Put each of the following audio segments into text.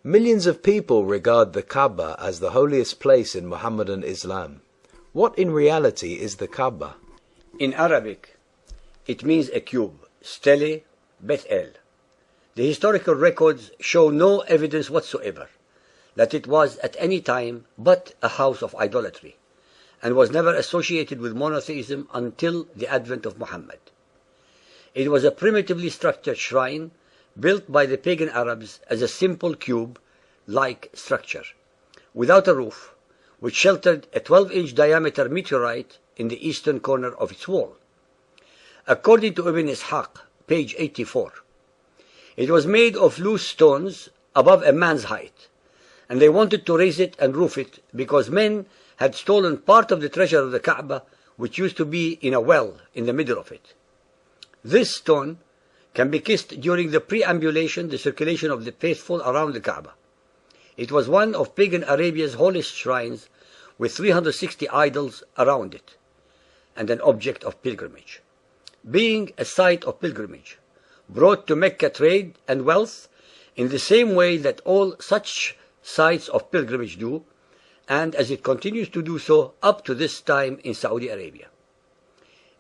Millions of people regard the Kaaba as the holiest place in Muhammadan Islam. What in reality is the Kaaba? In Arabic, it means a cube, stele, Bet El. The historical records show no evidence whatsoever that it was at any time but a house of idolatry, and was never associated with monotheism until the advent of Muhammad. It was a primitively structured shrine built by the pagan Arabs as a simple cube-like structure, without a roof, which sheltered a 12-inch diameter meteorite in the eastern corner of its wall. According to Ibn Ishaq, page 84, it was made of loose stones above a man's height, and they wanted to raise it and roof it because men had stolen part of the treasure of the Kaaba, which used to be in a well in the middle of it. This stone can be kissed during the preambulation, the circulation of the faithful around the Kaaba. It was one of pagan Arabia's holiest shrines, with 360 idols around it, and an object of pilgrimage. Being a site of pilgrimage, brought to Mecca trade and wealth in the same way that all such sites of pilgrimage do, and as it continues to do so up to this time in Saudi Arabia.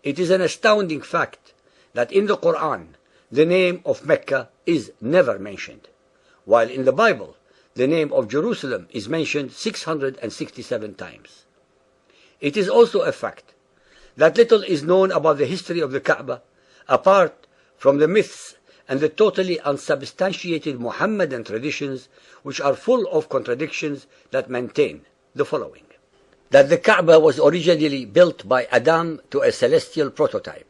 It is an astounding fact that in the Quran the name of Mecca is never mentioned, while in the Bible the name of Jerusalem is mentioned 667 times. It is also a fact that little is known about the history of the Kaaba apart from the myths and the totally unsubstantiated Muhammadan traditions, which are full of contradictions, that maintain the following: that the Kaaba was originally built by Adam to a celestial prototype.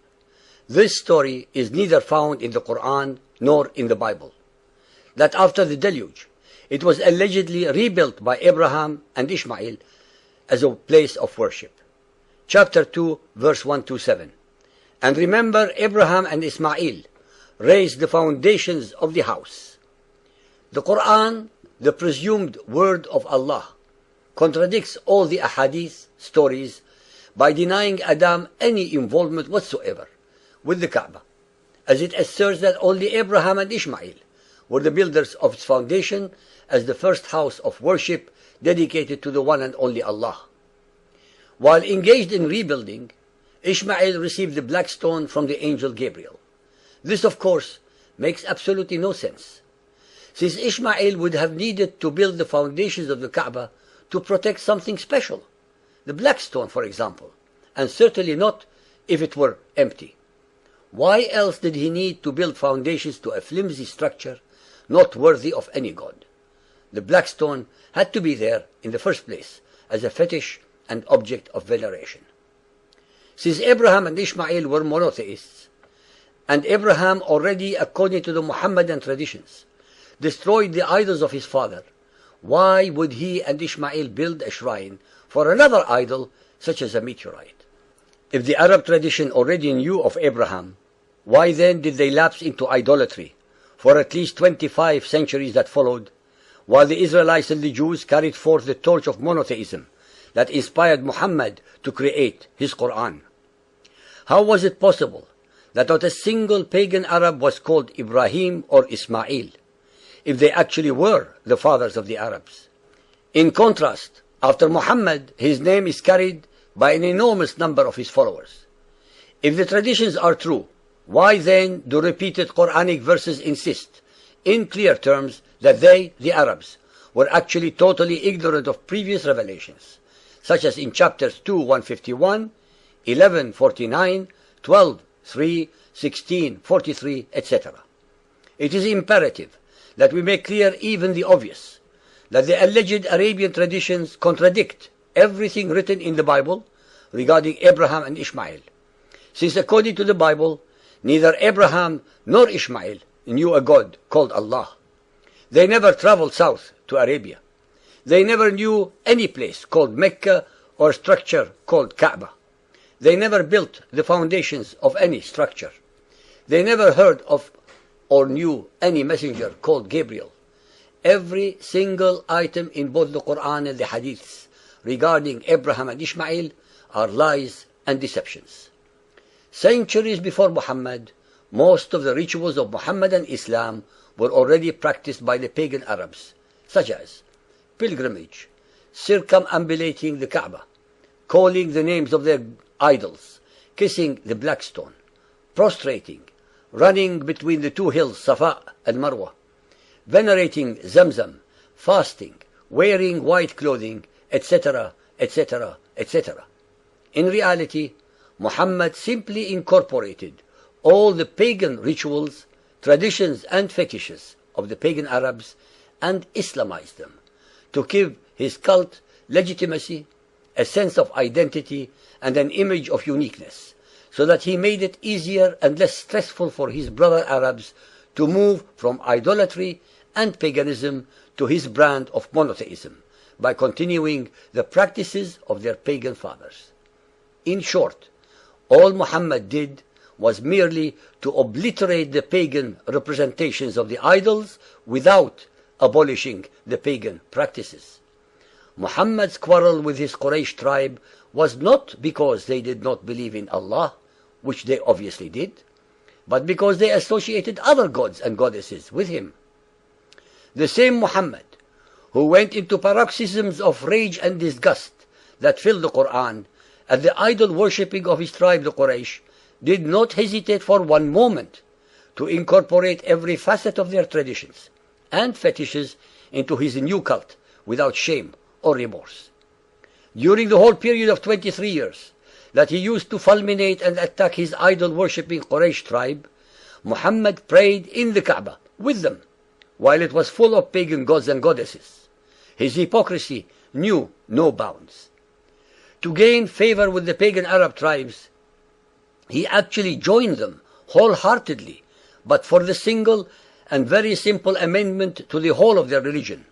This story is neither found in the Quran nor in the Bible. That after the deluge, it was allegedly rebuilt by Abraham and Ishmael as a place of worship. Chapter 2, verse 127. And remember, Abraham and Ismail raised the foundations of the house. The Quran, the presumed word of Allah, contradicts all the ahadith stories by denying Adam any involvement whatsoever with the Kaaba, as it asserts that only Abraham and Ishmael were the builders of its foundation as the first house of worship dedicated to the one and only Allah. While engaged in rebuilding, Ishmael received the black stone from the angel Gabriel. This, of course, makes absolutely no sense, since Ishmael would have needed to build the foundations of the Kaaba to protect something special, the black stone, for example, and certainly not if it were empty. Why else did he need to build foundations to a flimsy structure not worthy of any god? The black stone had to be there in the first place as a fetish and object of veneration. Since Abraham and Ishmael were monotheists, and Abraham already, according to the Muhammadan traditions, destroyed the idols of his father, why would he and Ishmael build a shrine for another idol such as a meteorite? If the Arab tradition already knew of Abraham, why then did they lapse into idolatry for at least 25 centuries that followed, while the Israelites and the Jews carried forth the torch of monotheism that inspired Muhammad to create his Quran? How was it possible that not a single pagan Arab was called Ibrahim or Ismail, if they actually were the fathers of the Arabs? In contrast, after Muhammad, his name is carried by an enormous number of his followers. If the traditions are true, why then do repeated Quranic verses insist, in clear terms, that they, the Arabs, were actually totally ignorant of previous revelations, such as in chapters 2, 151, 11, 49, 12, 3, 16, 43, etc. It is imperative that we make clear even the obvious, that the alleged Arabian traditions contradict everything written in the Bible regarding Abraham and Ishmael, since according to the Bible, neither Abraham nor Ishmael knew a God called Allah. They never traveled south to Arabia. They never knew any place called Mecca or structure called Kaaba. They never built the foundations of any structure. They never heard of or knew any messenger called Gabriel. Every single item in both the Quran and the Hadiths regarding Abraham and Ishmael are lies and deceptions. Centuries before Muhammad, most of the rituals of Muhammadan Islam were already practiced by the pagan Arabs, such as pilgrimage, circumambulating the Kaaba, calling the names of their idols, kissing the black stone, prostrating, running between the two hills Safa and Marwa, venerating Zamzam, fasting, wearing white clothing, etc., etc., etc. In reality, Muhammad simply incorporated all the pagan rituals, traditions and fetishes of the pagan Arabs and Islamized them to give his cult legitimacy, a sense of identity and an image of uniqueness, so that he made it easier and less stressful for his brother Arabs to move from idolatry and paganism to his brand of monotheism by continuing the practices of their pagan fathers. In short, all Muhammad did was merely to obliterate the pagan representations of the idols without abolishing the pagan practices. Muhammad's quarrel with his Quraysh tribe was not because they did not believe in Allah, which they obviously did, but because they associated other gods and goddesses with him. The same Muhammad, who went into paroxysms of rage and disgust that filled the Quran at the idol worshipping of his tribe, the Quraysh, did not hesitate for one moment to incorporate every facet of their traditions and fetishes into his new cult without shame or remorse. During the whole period of 23 years that he used to fulminate and attack his idol-worshipping Quraysh tribe, Muhammad prayed in the Kaaba with them, while it was full of pagan gods and goddesses. His hypocrisy knew no bounds. To gain favor with the pagan Arab tribes, he actually joined them wholeheartedly, but for the single and very simple amendment to the whole of their religion.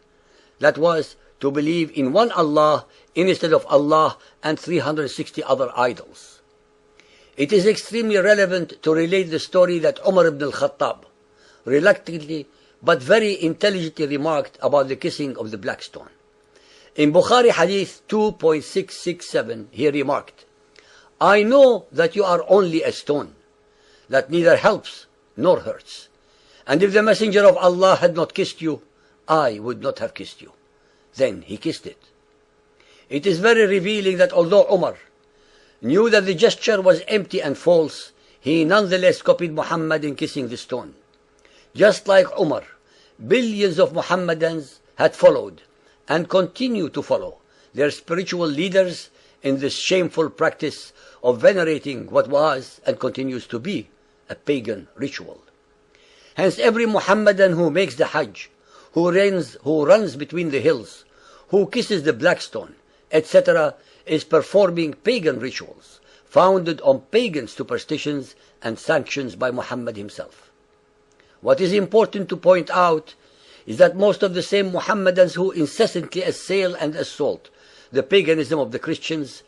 That was to believe in one Allah instead of Allah and 360 other idols. It is extremely relevant to relate the story that Umar ibn al-Khattab reluctantly but very intelligently remarked about the kissing of the black stone. In Bukhari Hadith 2.667, he remarked, "I know that you are only a stone, that neither helps nor hurts. And if the Messenger of Allah had not kissed you, I would not have kissed you." Then he kissed it. It is very revealing that although Umar knew that the gesture was empty and false, he nonetheless copied Muhammad in kissing the stone. Just like Umar, billions of Muhammadans had followed and continue to follow their spiritual leaders in this shameful practice of venerating what was and continues to be a pagan ritual. Hence every Muhammadan who makes the Hajj, who runs between the hills, who kisses the black stone, etc., is performing pagan rituals, founded on pagan superstitions and sanctions by Muhammad himself. What is important to point out is that most of the same Muhammadans who incessantly assail and assault the paganism of the Christians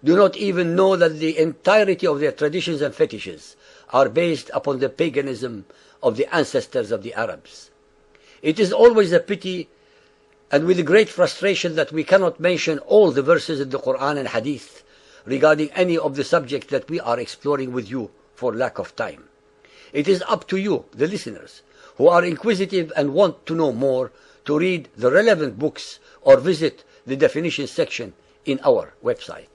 do not even know that the entirety of their traditions and fetishes are based upon the paganism of the ancestors of the Arabs. It is always a pity and with great frustration that we cannot mention all the verses in the Quran and Hadith regarding any of the subjects that we are exploring with you for lack of time. It is up to you, the listeners, who are inquisitive and want to know more, to read the relevant books or visit the definition section in our website.